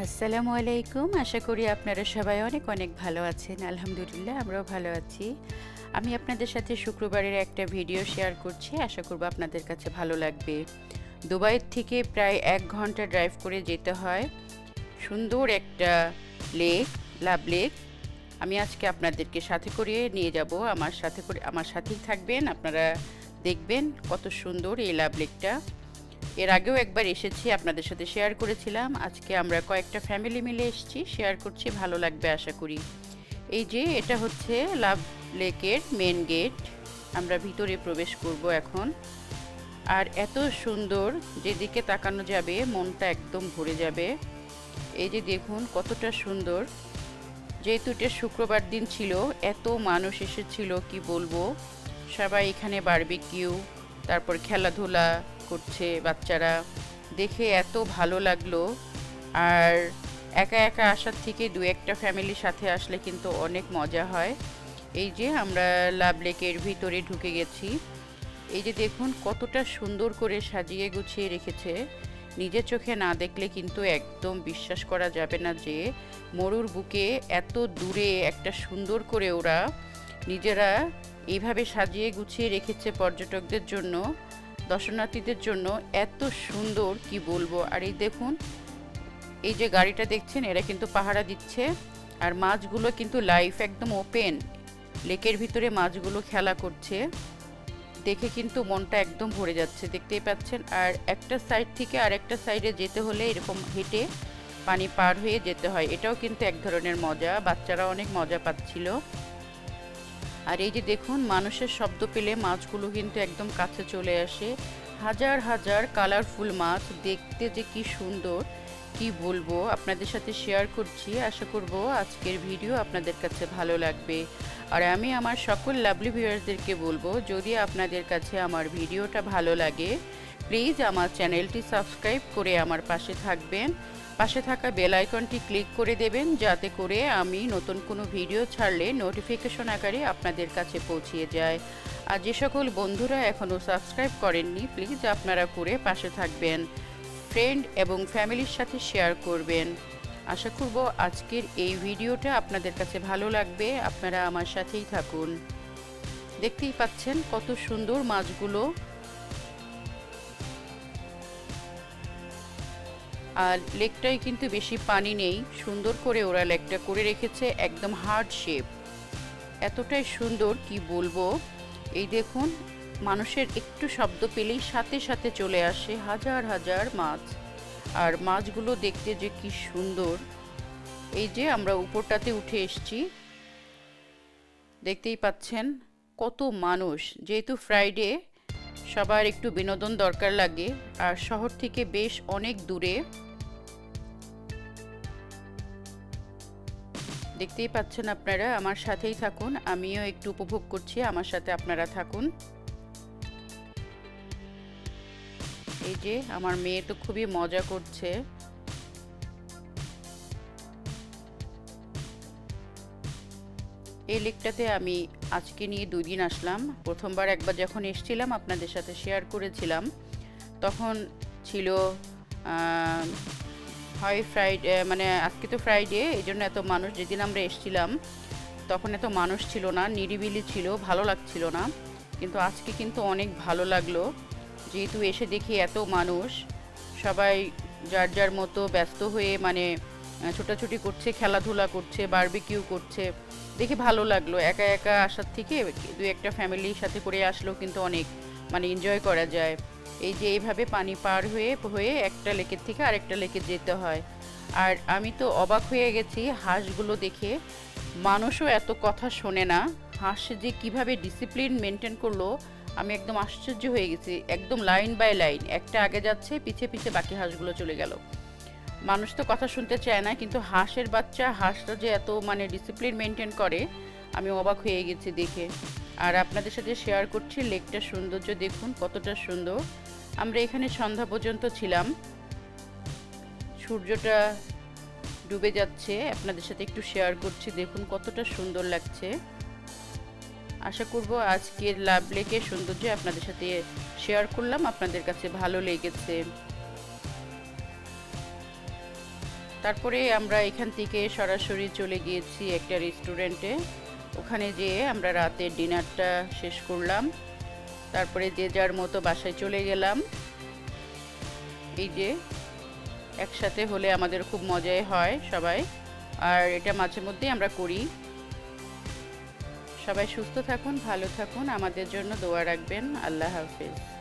আসসালামু আলাইকুম। আশা করি আপনারা সবাই অনেক অনেক ভালো আছেন। আলহামদুলিল্লাহ আমরাও ভালো আছি। আমি আপনাদের সাথে শুক্রবারের একটা ভিডিও শেয়ার করছি। আশা করব আপনাদের কাছে ভালো লাগবে। দুবাইয়ের থেকে প্রায় ১ ঘন্টা ড্রাইভ করে যেতে হয় সুন্দর একটা লেক, লাভ লেক। আমি আজকে আপনাদেরকে সাথে করে নিয়ে যাব। আমার সাথেই থাকবেন। আপনারা দেখবেন কত সুন্দর এই লাভ লেকটা। এর আগেও একবার এসেছি, আপনাদের সাথে শেয়ার করেছিলাম। আজকে আমরা কয়েকটা ফ্যামিলি মিলে এসেছি, শেয়ার করছি, ভালো লাগবে আশা করি। এই যে এটা হচ্ছে লাভ লেকের মেন গেট। আমরা ভিতরে প্রবেশ করব এখন। আর এত সুন্দর, যেদিকে তাকানো যাবে মনটা একদম ভরে যাবে। এই যে দেখুন কতটা সুন্দর। যেহেতু এটা শুক্রবার দিন ছিল, এত মানুষ এসেছিল কি বলবো। সবাই এখানে বারবিকিউ, তারপর খেলাধুলা করছে বাচ্চারা, দেখে এত ভালো লাগলো। আর একা একা আসার থেকে দু একটা ফ্যামিলির সাথে আসলে কিন্তু অনেক মজা হয়। এই যে আমরা লাভ লেকের ভিতরে ঢুকে গেছি। এই যে দেখুন কতটা সুন্দর করে সাজিয়ে গুছিয়ে রেখেছে। নিজের চোখে না দেখলে কিন্তু একদম বিশ্বাস করা যাবে না যে মরুর বুকে এত দূরে একটা সুন্দর করে ওরা নিজেরা এইভাবে সাজিয়ে গুছিয়ে রেখেছে পর্যটকদের জন্য, দর্শনার্থীদের জন্য। এত সুন্দর কি বলবো। আর এই দেখুন, এই যে গাড়িটা দেখছেন, এরা কিন্তু পাহারা দিচ্ছে। আর মাছগুলো কিন্তু লাইফ, একদম ওপেন লেকের ভিতরে মাছগুলো খেলা করছে। দেখে কিন্তু মনটা একদম ভরে যাচ্ছে, দেখতেই পাচ্ছেন। আর একটা সাইড থেকে আর একটা সাইডে যেতে হলে এরকম হেঁটে পানি পার হয়ে যেতে হয়। এটাও কিন্তু এক ধরনের মজা, বাচ্চারা অনেক মজা পাচ্ছিল। আর এই যে দেখুন, মানুষের শব্দ পেলে মাছগুলো কিন্তু একদম কাছে চলে আসে। হাজার হাজার কালারফুল মাছ, দেখতে যে কি সুন্দর কি বলবো। আপনাদের সাথে শেয়ার করছি, আশা করব আজকের ভিডিও আপনাদের কাছে ভালো লাগবে। আর আমি আমার সকল লাভলি ভিউয়ার্সদেরকে বলবো, যদি আপনাদের কাছে আমার ভিডিওটা ভালো লাগে, প্লিজ আমার চ্যানেলটি সাবস্ক্রাইব করে আমার পাশে থাকবেন। পাশে থাকা বেল আইকনটি ক্লিক করে দেবেন, যাতে করে আমি নতুন কোনো ভিডিও ছাড়লে নোটিফিকেশন আকারে আপনাদের কাছে পৌঁছিয়ে যায়। আর যে সকল বন্ধুরা এখনও সাবস্ক্রাইব করেননি, প্লিজ আপনারা করে পাশে থাকবেন, ফ্রেন্ড এবং ফ্যামিলির সাথে শেয়ার করবেন। আশা করব আজকের এই ভিডিওটা আপনাদের কাছে ভালো লাগবে। আপনারা আমার সাথেই থাকুন। দেখতেই পাচ্ছেন কত সুন্দর মাছগুলো। আর লেকটায় কিন্তু বেশি পানি নেই, সুন্দর করে ওরা লেকটা করে রেখেছে, একদম হার্ড শেপ। এতটাই সুন্দর কি বলবো। এই দেখুন, মানুষের একটু শব্দ পেলেই সাথে সাথে চলে আসে হাজার হাজার মাছ। আর মাছগুলো দেখতে যে কি সুন্দর। এই যে আমরা উপরটাতে উঠে এসেছি, দেখতেই পাচ্ছেন কত মানুষ। যেহেতু ফ্রাইডে, সবার একটু বিনোদন দরকার লাগে। আর শহর থেকে বেশ অনেক দূরে। দেখতেই পাচ্ছেন আপনারা, আমার সাথেই থাকুন, আমিও একটু উপভোগ করছি, আমার সাথে আপনারা থাকুন। এই যে আমার মেয়ে তো খুবই মজা করছে। এই লেকটাতে আমি আজকে নিয়ে 2 দিন আসলাম। প্রথমবার একবার যখন এসেছিলাম আপনাদের সাথে শেয়ার করেছিলাম, তখন ছিল হয় ফ্রাইডে, মানে আজকে তো ফ্রাইডে, এই জন্য এত মানুষ। যেদিন আমরা এসেছিলাম তখন এত মানুষ ছিল না, নিরিবিলি ছিল, ভালো লাগছিল না। কিন্তু আজকে কিন্তু অনেক ভালো লাগলো, যেহেতু এসে দেখি এত মানুষ, সবাই যার যার মতো ব্যস্ত হয়ে মানে ছোটাছুটি করছে, খেলাধুলা করছে, বারবিকিউ করছে। দেখে ভালো লাগলো। একা একা আসার থেকে দু একটা ফ্যামিলির সাথে করে আসলেও কিন্তু অনেক মানে এনজয় করা যায়। এই যে এইভাবে পানি পার হয়ে হয়ে একটা লেকের থেকে আরেকটা লেকে যেতে হয়। আর আমি তো অবাক হয়ে গেছি হাঁসগুলো দেখে। মানুষও এত কথা শোনে না, হাঁস যে কীভাবে ডিসিপ্লিন মেনটেন করলো, আমি একদম আশ্চর্য হয়ে গেছি। একদম লাইন বাই লাইন, একটা আগে যাচ্ছে, পিছে পিছে বাকি হাঁসগুলো চলে গেল। মানুষ তো কথা শুনতে চায় না, কিন্তু হাঁসের বাচ্চা, হাঁসটা যে এত মানে ডিসিপ্লিন মেনটেন করে, আমি অবাক হয়ে গেছি দেখে। আর আপনাদের সাথে শেয়ার করছি লেকটার সৌন্দর্য, দেখুন কতটা সুন্দর। আমরা এখানে সন্ধ্যা পর্যন্ত ছিলাম। সূর্যটা ডুবে যাচ্ছে, আপনাদের সাথে একটু শেয়ার করছি, দেখুন কতটা সুন্দর লাগছে। আশা করব আজকের লাভ লেকের সৌন্দর্য আপনাদের সাথে শেয়ার করলাম, আপনাদের কাছে ভালো লেগেছে। তারপরে আমরা এখান থেকে সরাসরি চলে গিয়েছি একটা রেস্টুরেন্টে। ওখানে যেয়ে আমরা রাতের ডিনারটা শেষ করলাম। তারপরে যে যার মতো বাসায় চলে গেলাম। এই যে একসাথে হলে আমাদের খুব মজাই হয় সবাই, আর এটা মাঝে মধ্যেই আমরা করি। সবাই সুস্থ থাকুন, ভালো থাকুন, আমাদের জন্য দোয়া রাখবেন। আল্লাহ হাফেজ।